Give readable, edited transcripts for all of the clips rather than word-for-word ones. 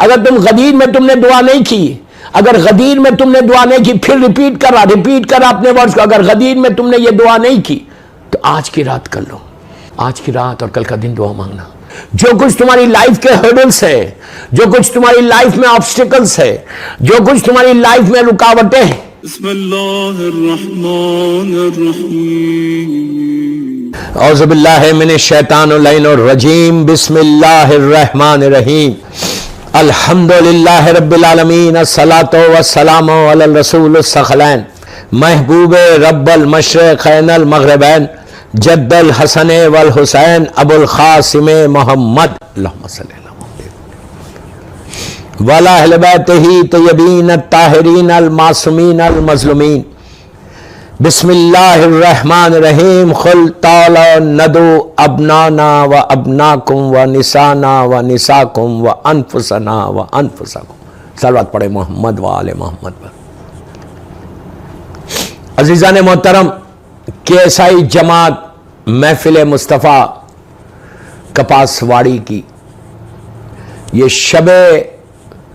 اگر تم غدیر میں تم نے دعا نہیں کی، اگر غدیر میں تم نے دعا نہیں کی، پھر ریپیٹ کر رہا اپنے ورڈز کو، اگر غدیر میں تم نے یہ دعا نہیں کی تو آج کی رات کر لو، آج کی رات اور کل کا دن دعا مانگنا۔ جو کچھ تمہاری لائف کے ہرڈلز ہے، جو کچھ تمہاری لائف میں آبسٹیکلز ہے، جو کچھ تمہاری لائف میں رکاوٹیں ہیں، بسم اللہ الرحمن الرحیم، اعوذ باللہ من الشیطان اللعین الرجیم، بسم اللہ الرحمن الرحیم، الحمدللہ رب العالمین، الصلاۃ والسلام علی الرسول الثقلین، محبوب رب المشرقین المغربین، جد الحسن والحسین، ابو القاسم محمد، اللہم صلی اللہ وعلی اہل بیتہ طیبین الطاہرین المعصومین المظلومین، بسم اللہ الرحمن الرحیم، قل تعالیٰ ندعو ابنانا و ابناکم و نسانا و نساکم و انفسنا و انفسکم۔ صلوات پڑھے محمد و آل محمد پر۔ عزیزان محترم، کیسائی جماعت محفل مصطفیٰ کپاس واڑی کی یہ شب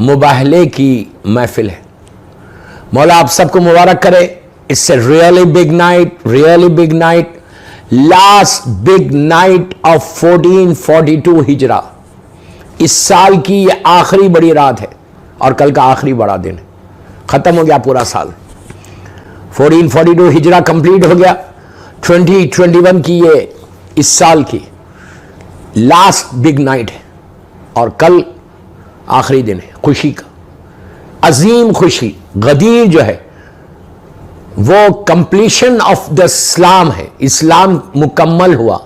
مباہلے کی محفل ہے۔ مولا آپ سب کو مبارک کرے۔ It's a really big night, last big night of 1442 ہجرہ۔ اس سال کی یہ آخری بڑی رات ہے اور کل کا آخری بڑا دن ہے، ختم ہو گیا پورا سال۔ 1442 ہجرہ کمپلیٹ ہو گیا، 2021 کی یہ اس سال کی لاسٹ بگ نائٹ ہے اور کل آخری دن ہے خوشی کا، عظیم خوشی۔ غدیر جو ہے وہ کمپلیشن آف دا اسلام ہے، اسلام مکمل ہوا،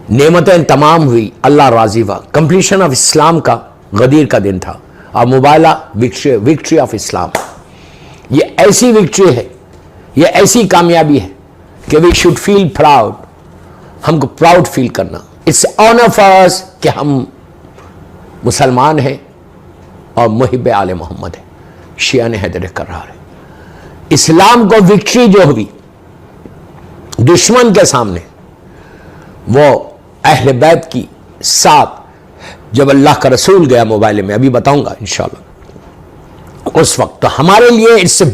نعمتیں تمام ہوئی، اللہ راضی ہوا۔ کمپلیشن آف اسلام کا غدیر کا دن تھا اور مباہلہ وکٹری آف اسلام۔ یہ ایسی وکٹری ہے، یہ ایسی کامیابی ہے کہ وی شوڈ فیل پراؤڈ، ہم کو پراؤڈ فیل کرنا۔ اٹس آنر فار اس کہ ہم مسلمان ہیں اور محب آل محمد ہیں، شیعہ حیدر کرار ہے۔ اسلام کو وکٹری جو ہوئی دشمن کے سامنے، وہ اہل بیت کی ساتھ جب اللہ کا رسول گیا مباہلے میں، ابھی بتاؤں گا انشاءاللہ، اس وقت تو ہمارے لیے اٹس اے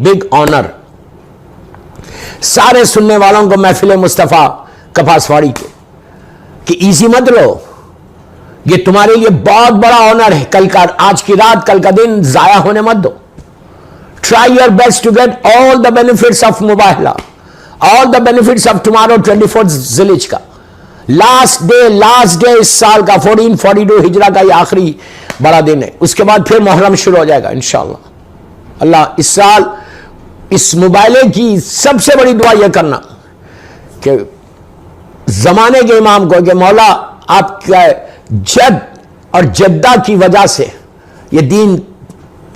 بگ آنر۔ سارے سننے والوں کو محفل مصطفیٰ کپاس واڑی کے کہ ایزی مت لو، یہ تمہارے لیے بہت بڑا آنر ہے۔ کل کا، آج کی رات، کل کا دن ضائع ہونے مت دو۔ Try your best to get all the benefits of مباہلہ، all the benefits of tomorrow 24th ذی-الحجہ کا last day اس سال کا 1442 ہجرہ کا یہ آخری بڑا دن ہے۔ اس کے بعد پھر محرم شروع ہو جائے گا انشاءاللہ۔ اللہ اس سال اس مباہلے کی سب سے بڑی دعا یہ کرنا کہ زمانے کے امام کو کہ مولا آپ کا جد اور جدہ کی وجہ سے یہ دین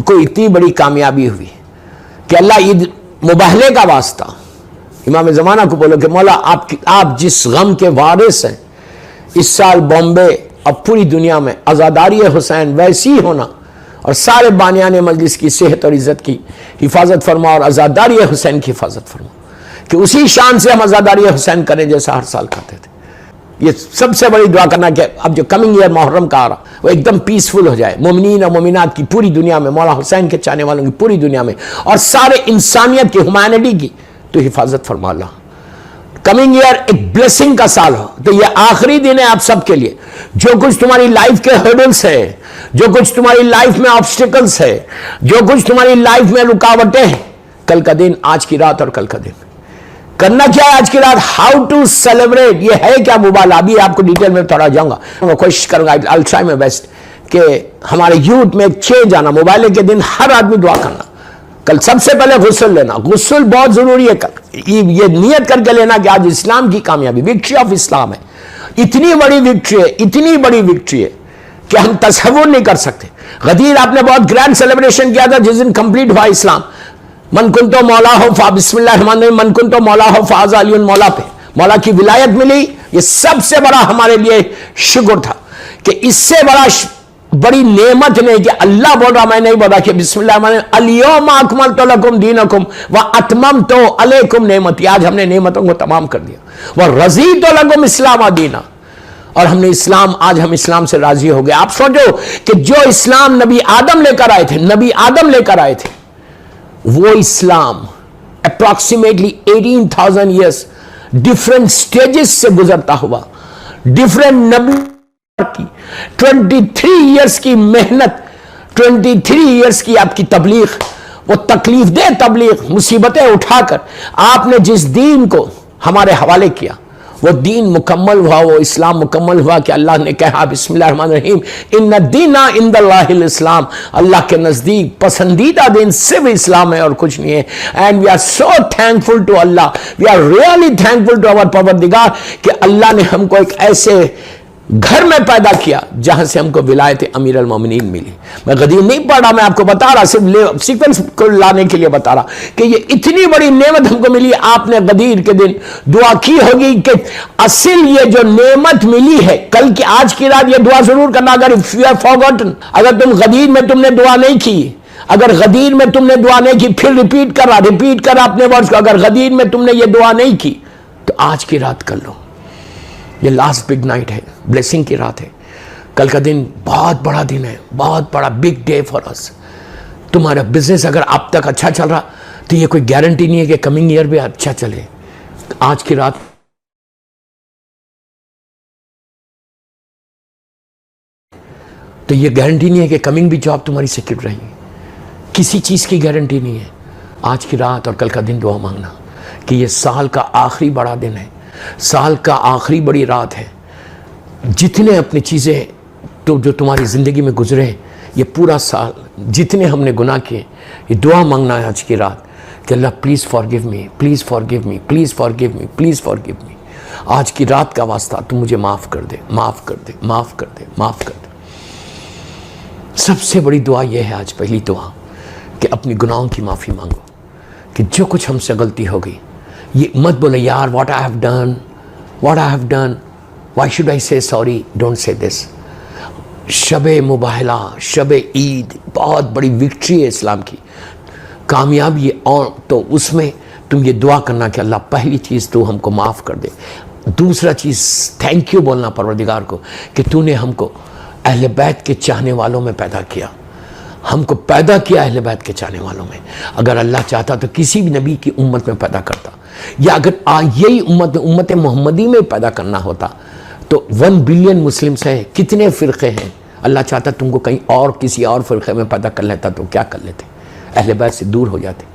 کو اتنی بڑی کامیابی ہوئی کہ اللہ عید مباہلے کا واسطہ امام زمانہ کو بولو کہ مولا آپ جس غم کے وارث ہیں، اس سال بامبے اور پوری دنیا میں عزاداری حسین ویسی ہونا اور سارے بانیان مجلس کی صحت اور عزت کی حفاظت فرما اور عزاداری حسین کی حفاظت فرما کہ اسی شان سے ہم عزاداری حسین کریں جیسا ہر سال کرتے تھے۔ یہ سب سے بڑی دعا کرنا کہ اب جو کمنگ ایئر محرم کا آ رہا وہ ایک دم پیسفل ہو جائے، مومنین اور مومنات کی پوری دنیا میں، مولا حسین کے چاہنے والوں کی پوری دنیا میں اور سارے انسانیت کی، ہیومینٹی کی تو حفاظت فرما اللہ۔ کمنگ ایئر ایک بلیسنگ کا سال ہو، تو یہ آخری دن ہے آپ سب کے لیے۔ جو کچھ تمہاری لائف کے ہرڈلز ہے، جو کچھ تمہاری لائف میں آبسٹیکلز ہے، جو کچھ تمہاری لائف میں رکاوٹیں ہیں، کل کا دن، آج کی رات اور کل کا دن کرنا کیا ہے آج کی رات؟ ہاؤ ٹو سیلیبریٹ، یہ ہے کیا مباہلہ؟ ابھی آپ کو ڈیٹیل میں تھوڑا جاؤں گا، میں کوشش کروں گا I'll try my best کہ ہمارے یوتھ میں ایک چینج آنا۔ مباہلے کے دن ہر آدمی دعا کرنا، کل سب سے پہلے غسل لینا، غسل بہت ضروری ہے۔ کل یہ نیت کر کے لینا کہ آج اسلام کی کامیابی، وکٹری آف اسلام ہے، اتنی بڑی وکٹری ہے، اتنی بڑی وکٹری ہے کہ ہم تصور نہیں کر سکتے۔ غدیر آپ نے بہت گرینڈ سیلیبریشن کیا تھا جس دن کمپلیٹ ہوا اسلام۔ من کن تو مولا ہو بسم اللہ الرحمن الرحیم، من کن تو مولا ہو فاز علی مولا پہ مولا کی ولایت ملی۔ یہ سب سے بڑا ہمارے لیے شکر تھا کہ اس سے بڑی نعمت نہیں کہ اللہ بول رہا، میں نہیں بول رہا کہ بسم اللہ الرحمن الرحیم الیوم اکملت لکم دینکم واتممت علیکم نعمتی، آج ہم نے نعمتوں کو تمام کر دیا، ورضیت لکم اسلام دینا، اور ہم نے اسلام، آج ہم اسلام سے راضی ہو گئے. آپ سوچو کہ جو اسلام نبی آدم لے کر آئے تھے، نبی آدم لے کر آئے تھے، وہ اسلام اپروکسیمیٹلی 18,000 ایئرس ڈفرینٹ سٹیجز سے گزرتا ہوا، ڈفرینٹ نبی کی 23 ایئرس کی محنت، 23 ایئرس کی آپ کی تبلیغ، وہ تکلیف دہ تبلیغ، مصیبتیں اٹھا کر آپ نے جس دین کو ہمارے حوالے کیا، وہ دین مکمل ہوا، وہ اسلام مکمل ہوا کہ اللہ نے کہا بسم اللہ الرحمن الرحیم ان الدین عند اللہ الاسلام، اللہ کے نزدیک پسندیدہ دین صرف اسلام ہے اور کچھ نہیں ہے. And we are so thankful to Allah, we are really thankful to our پروردگار کہ اللہ نے ہم کو ایک ایسے گھر میں پیدا کیا جہاں سے ہم کو ولایت امیر المومنین ملی. میں غدیر نہیں پڑھ رہا، میں آپ کو بتا رہا، صرف سیکوینس کو لانے کے لیے بتا رہا کہ یہ اتنی بڑی نعمت ہم کو ملی. آپ نے غدیر کے دن دعا کی ہوگی کہ اصل یہ جو نعمت ملی ہے، کل کی آج کی رات یہ دعا ضرور کرنا. اگر if you have forgotten، اگر تم غدیر میں تم نے دعا نہیں کی، اگر غدیر میں تم نے دعا نہیں کی، پھر ریپیٹ کر رہا اپنے ورڈز کو، اگر غدیر میں تم نے یہ دعا نہیں کی تو آج کی رات کر لو. یہ لاسٹ بگ نائٹ ہے، بلیسنگ کی رات ہے. کل کا دن بہت بڑا دن ہے، بہت بڑا بگ ڈے فار اس. تمہارا بزنس اگر اب تک اچھا چل رہا تو یہ کوئی گارنٹی نہیں ہے کہ کمنگ ایئر بھی اچھا چلے. آج کی رات تو یہ گارنٹی نہیں ہے کہ کمنگ بھی جاب تمہاری سیکیور رہی، کسی چیز کی گارنٹی نہیں ہے. آج کی رات اور کل کا دن دعا مانگنا کہ یہ سال کا آخری بڑا دن ہے، سال کا آخری بڑی رات ہے. جتنے اپنی چیزیں تو جو تمہاری زندگی میں گزرے ہیں، یہ پورا سال جتنے ہم نے گناہ کیے، یہ دعا مانگنا ہے آج کی رات کہ اللہ please forgive me, please forgive me, please forgive me, please forgive me. آج کی رات کا واسطہ تو مجھے معاف کر دے، معاف کر دے، معاف کر دے، معاف کر دے. سب سے بڑی دعا یہ ہے آج، پہلی دعا کہ اپنی گناہوں کی معافی مانگو کہ جو کچھ ہم سے غلطی ہو گئی. یہ مت بولے یار what I have done why should I سے سوری، ڈونٹ سے دس. شب مباہلہ، شب عید بہت بڑی وکٹری ہے اسلام کی، کامیابی ہے. اور تو اس میں تم یہ دعا کرنا کہ اللہ پہلی چیز تو ہم کو معاف کر دے، دوسرا چیز تھینک یو بولنا پروردگار کو کہ تو نے ہم کو اہل بیت کے چاہنے والوں میں پیدا کیا، ہم کو پیدا کیا اہل بیت کے چاہنے والوں میں. اگر اللہ چاہتا تو کسی بھی نبی کی امت میں پیدا کرتا، یا اگر یہی امت محمدی میں پیدا کرنا ہوتا تو 1 بلین مسلمز ہیں، کتنے فرقے ہیں. اللہ چاہتا تم کو کہیں اور کسی اور فرقے میں پیدا کر لیتا تو کیا کر لیتے، اہل بیت سے دور ہو جاتے.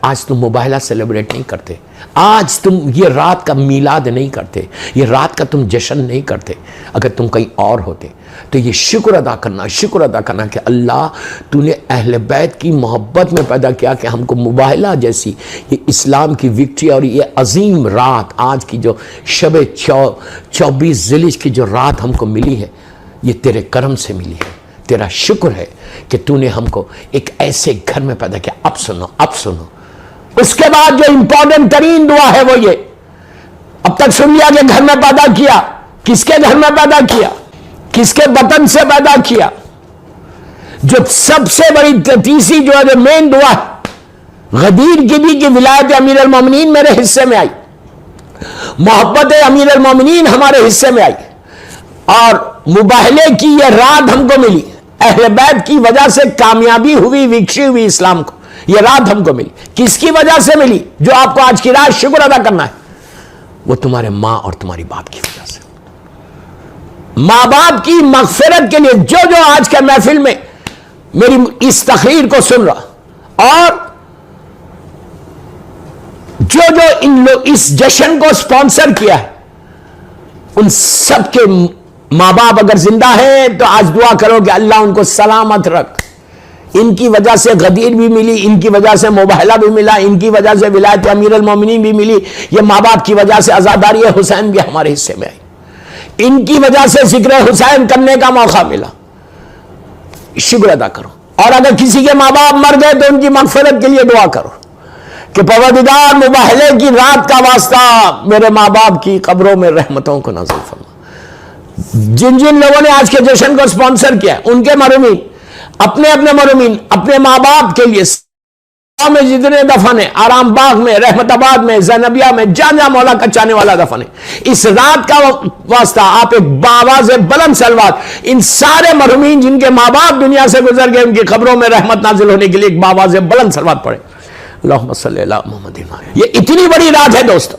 آج تم مباہلہ سیلیبریٹ نہیں کرتے، آج تم یہ رات کا میلاد نہیں کرتے، یہ رات کا تم جشن نہیں کرتے. اگر تم کہیں اور ہوتے تو یہ شکر ادا کرنا کہ اللہ تو نے اہل بیت کی محبت میں پیدا کیا کہ ہم کو مباہلہ جیسی یہ اسلام کی وکٹری اور یہ عظیم رات، آج کی جو شب 24 ذیلحجہ کی جو رات ہم کو ملی ہے، یہ تیرے کرم سے ملی ہے. تیرا شکر ہے کہ تو نے ہم کو ایک ایسے گھر میں پیدا کیا. اب سنو اس کے بعد جو امپورٹنٹ ترین دعا ہے وہ یہ، اب تک سن لیا کہ گھر میں پیدا کیا، کس کے گھر میں پیدا کیا، کس کے وطن سے پیدا کیا. جو سب سے بڑی تیسری جو ہے مین دعا غدیر کی بھی کہ ولایت امیر المومنین میرے حصے میں آئی، محبت امیر المومنین ہمارے حصے میں آئی، اور مباہلے کی یہ رات ہم کو ملی. اہل بیت کی وجہ سے کامیابی ہوئی، وکشی ہوئی اسلام کو، یہ رات ہم کو ملی. کس کی وجہ سے ملی؟ جو آپ کو آج کی رات شکر ادا کرنا ہے وہ تمہارے ماں اور تمہاری باپ کی وجہ سے. ماں باپ کی مغفرت کے لیے جو آج کے محفل میں میری اس تقریر کو سن رہا، اور جو ان لوگ اس جشن کو سپانسر کیا ہے، ان سب کے ماں باپ اگر زندہ ہیں تو آج دعا کرو کہ اللہ ان کو سلامت رکھ. ان کی وجہ سے غدیر بھی ملی، ان کی وجہ سے مباہلہ بھی ملا، ان کی وجہ سے ولایت امیر المومنین بھی ملی. یہ ماں باپ کی وجہ سے عزاداری حسین بھی ہمارے حصے میں آئی، ان کی وجہ سے ذکر حسین کرنے کا موقع ملا. شکر ادا کرو. اور اگر کسی کے ماں باپ مر گئے تو ان کی مغفرت کے لیے دعا کرو کہ پروردگار مباہلے کی رات کا واسطہ میرے ماں باپ کی قبروں میں رحمتوں کو نازل فرما. جن لوگوں نے آج کے جشن کو سپانسر کیا ان کے مرحومین، اپنے مرحومین، اپنے ماں باپ کے لیے میں جتنے دفن ہیں، آرام باغ میں، رحمت آباد میں، زینبیہ میں، جہاں مولا کا چاہنے والا دفن ہے، اس رات کا واسطہ آپ ایک باواز بلند سلوات ان سارے مرحومین جن کے ماں باپ دنیا سے گزر گئے ان کی قبروں میں رحمت نازل ہونے کے لیے ایک باواز بلند سلوات پڑھے، اللہم صلی علی محمد۔ یہ اتنی بڑی رات ہے دوستو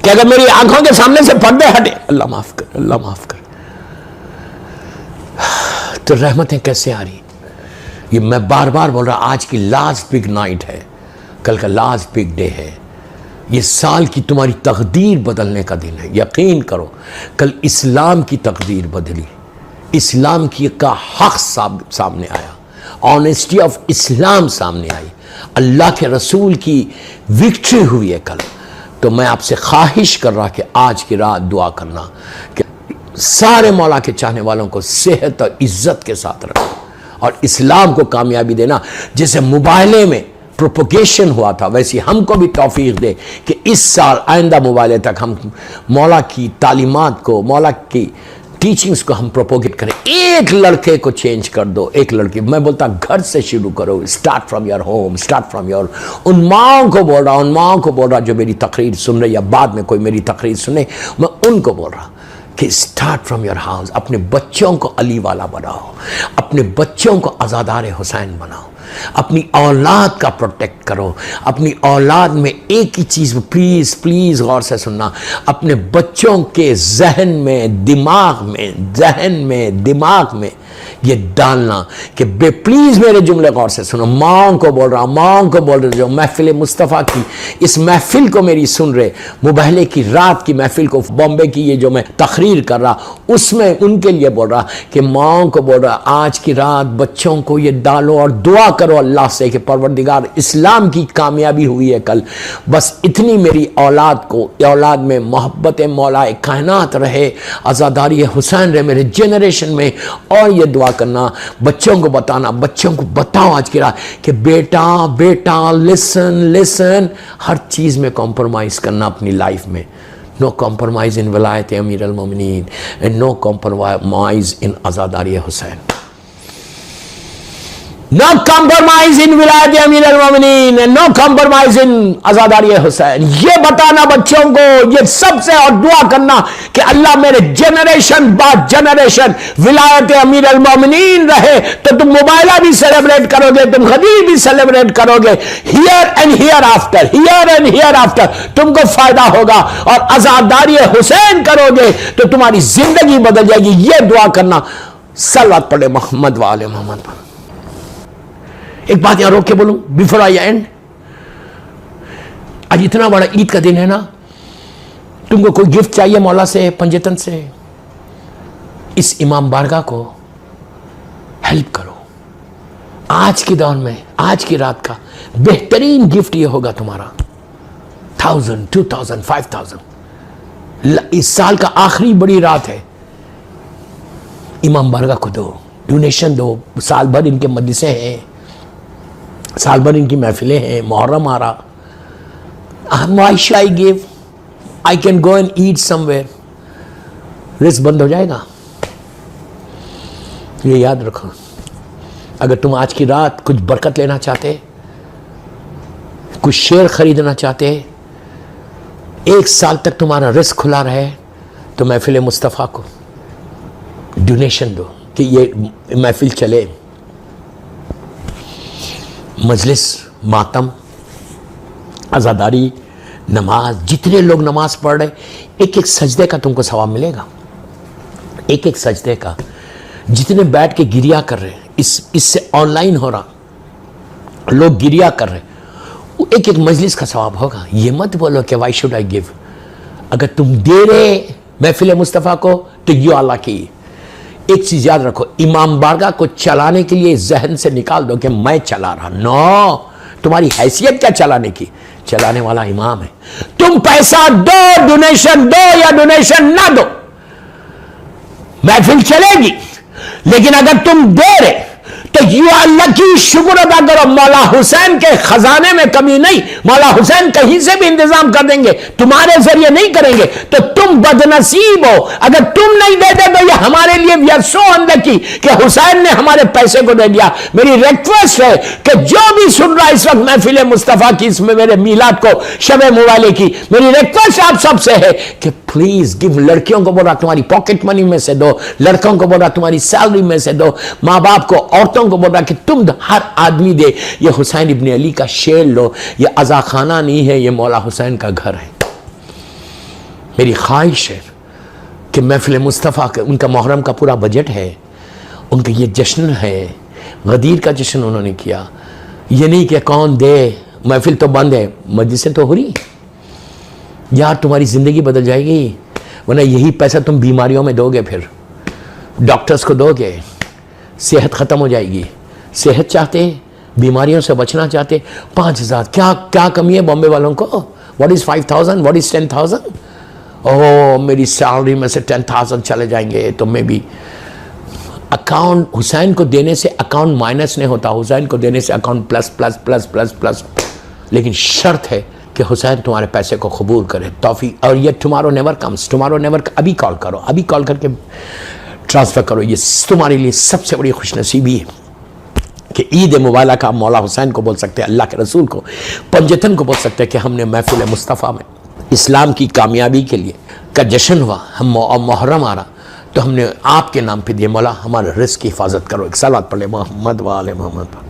کہ اگر میری آنکھوں کے سامنے سے پردے ہٹے، اللہ معاف کر، اللہ معاف کر، تو رحمتیں کیسے آ رہی؟ یہ میں بار بار بول رہا، آج کی لاسٹ بگ نائٹ ہے، کل کا لاسٹ بگ ڈے ہے، یہ سال کی تمہاری تقدیر بدلنے کا دن ہے۔ یقین کرو کل اسلام کی تقدیر بدلی، اسلام کی کا حق سامنے آیا، آنیسٹی آف اسلام سامنے آئی، اللہ کے رسول کی وکٹری ہوئی ہے کل۔ تو میں آپ سے خواہش کر رہا کہ آج کی رات دعا کرنا کہ سارے مولا کے چاہنے والوں کو صحت اور عزت کے ساتھ رکھنا اور اسلام کو کامیابی دینا۔ جیسے مباہلے میں پروپوگیشن ہوا تھا ویسی ہم کو بھی توفیق دے کہ اس سال آئندہ مباہلے تک ہم مولا کی تعلیمات کو، مولا کی ٹیچنگز کو ہم پروپوگیٹ کریں۔ ایک لڑکے کو چینج کر دو، ایک لڑکی، میں بولتا گھر سے شروع کرو، start from your home, start from your, ان ماؤں کو بول رہا، ان ماؤں کو بول رہا جو میری تقریر سن رہے یا بعد میں کوئی میری تقریر سنے، میں ان کو بول رہا کہ اسٹارٹ فرام یور ہاؤس، اپنے بچوں کو علی والا بناؤ، اپنے بچوں کو عزادار حسین بناؤ، اپنی اولاد کا پروٹیکٹ کرو، اپنی اولاد میں ایک ہی چیز پلیز پلیز غور سے سننا، اپنے بچوں کے ذہن میں دماغ میں یہ ڈالنا کہ بے پلیز میرے جملے غور سے سنو، ماؤں کو بول رہا، ماؤں کو بول رہا جو محفل مصطفیٰ کی اس محفل کو میری سن رہے، مباہلے کی رات کی محفل کو، بامبے کی یہ جو میں تقریر کر رہا اس میں ان کے لیے بول رہا کہ ماؤں کو بول رہا آج کی رات بچوں کو یہ ڈالو اور دعا کرو اللہ سے کہ پروردگار اسلام کی کامیابی ہوئی ہے کل، بس اتنی میری اولاد کو، اولاد میں محبت مولا کائنات رہے، عزاداری حسین رہے میرے جنریشن میں۔ اور یہ دعا کرنا، بچوں کو بتانا، بچوں کو بتاؤ آج کی رات کہ بیٹا لسن، ہر چیز میں کمپرومائز کرنا اپنی لائف میں، نو کمپرومائز ان ولایت امیر المومنین اینڈ نو کمپرومائز ان عزاداری حسین، نو کمپرومائز ان ولایت امیر المومنین اینڈ نو کمپرومائز ان عزاداری حسین۔ یہ بتانا بچوں کو، یہ سب سے، اور دعا کرنا کہ اللہ میرے جنریشن بعد جنریشن ولایت امیر المومنین رہے، تو تم مباہلہ بھی سیلیبریٹ کرو گے، تم غدیر بھی سیلیبریٹ کرو گے، ہیئر اینڈ ہیئر آفٹر تم کو فائدہ ہوگا، اور عزاداری حسین کرو گے تو تمہاری زندگی بدل جائے گی۔ یہ دعا کرنا، صلوات پڑھے محمد وآل محمد پر۔ ایک بات یہاں روک کے بولوں بیفور آئی اینڈ، آج اتنا بڑا عید کا دن ہے نا، تم کو کوئی گفٹ چاہیے مولا سے، پنجتن سے، اس امام بارگاہ کو ہیلپ کرو۔ آج کے دور میں، آج کی رات کا بہترین گفٹ یہ ہوگا تمہارا 1000 2000 5000، اس سال کا آخری بڑی رات ہے، امام بارگاہ کو دو، ڈونیشن دو۔ سال بھر ان کے مجلسیں ہیں، سال بھر ان کی محفلیں ہیں، محرم آ رہا، why should I give? I can go and eat somewhere. رزق بند ہو جائے گا، یہ یاد رکھو۔ اگر تم آج کی رات کچھ برکت لینا چاہتے، کچھ شیئر خریدنا چاہتے، ایک سال تک تمہارا رزق کھلا رہے، تو محفل مصطفیٰ کو ڈونیشن دو کہ یہ محفل چلے، مجلس، ماتم، عزاداری، نماز، جتنے لوگ نماز پڑھ رہے، ایک ایک سجدے کا تم کو ثواب ملے گا، ایک ایک سجدے کا۔ جتنے بیٹھ کے گریا کر رہے، اس سے آن لائن ہو رہا، لوگ گریا کر رہے، ایک ایک مجلس کا ثواب ہوگا۔ یہ مت بولو کہ وائی شوڈ آئی گیو، اگر تم دے رہے محفل مصطفیٰ کو تو یہ اللہ کی۔ ایک چیز یاد رکھو، امام بارگاہ کو چلانے کے لیے ذہن سے نکال دو کہ میں چلا رہا، نو، تمہاری حیثیت کیا چلانے کی؟ چلانے والا امام ہے۔ تم پیسہ دو، ڈونیشن دو یا ڈونیشن نہ دو، محفل چلے گی، لیکن اگر تم دے رہے تو یو اللہ کی شکر ادا کرو، مولا حسین کے خزانے میں کمی نہیں، مولا حسین کہیں سے بھی انتظام کر دیں گے، تمہارے ذریعے نہیں کریں گے تو تم بدنصیب ہو۔ اگر تم نہیں دیتے تو یہ ہمارے لیے وی آر سو اندکی کہ حسین نے ہمارے پیسے کو دے دیا۔ میری ریکویسٹ ہے کہ جو بھی سن رہا اس وقت محفل مصطفیٰ کی، اس میں میرے میلاد کو شب موالے کی، میری ریکویسٹ آپ سب سے ہے کہ پلیز گیو، لڑکیوں کو بول رہا تمہاری پاکٹ منی میں سے دو، لڑکوں کو بول رہا تمہاری سیلری میں سے دو، ماں باپ کو، عورتوں کو بول رہا کہ تم ہر آدمی دے۔ یہ حسین ابن علی کا شعر لو، یہ عزا خانہ نہیں ہے، یہ مولا حسین کا گھر ہے۔ میری خواہش ہے کہ محفل مصطفیٰ ان کا محرم کا پورا بجٹ ہے، ان کا یہ جشن ہے، غدیر کا جشن انہوں نے کیا، یہ نہیں کہ کون دے، محفل تو بند ہے، مجلسیں تو ہو رہی یار، تمہاری زندگی بدل جائے گی، ورنہ یہی پیسہ تم بیماریوں میں دو گے، پھر ڈاکٹرز کو دو گے، صحت ختم ہو جائے گی۔ صحت چاہتے، بیماریوں سے بچنا چاہتے، 5000 کیا کمی ہے بامبے والوں کو؟ What is 5000، what is 10,000؟ اوہ میری سیلری میں سے 10,000 چلے جائیں گے تو میں بھی اکاؤنٹ، حسین کو دینے سے اکاؤنٹ مائنس نہیں ہوتا، حسین کو دینے سے account plus plus plus plus plus, لیکن شرط ہے کہ حسین تمہارے پیسے کو قبول کرے، توفیق۔ اور یہ tomorrow never comes, tomorrow never, ابھی کال کرو، ابھی کال کر کے ٹرانسفر کرو۔ یہ تمہارے لیے سب سے بڑی خوش نصیبی ہے کہ عید مبارکہ آپ مولا حسین کو بول سکتے ہیں، اللہ کے رسول کو، پنجتن کو بول سکتے ہیں کہ ہم نے محفل مصطفیٰ میں اسلام کی کامیابی کے لیے کا جشن ہوا، ہم محرم آ رہا تو ہم نے آپ کے نام پہ دیے، مولا ہمارے رزق کی حفاظت کرو۔ ایک صلوات پڑھ لے محمد و آل محمد۔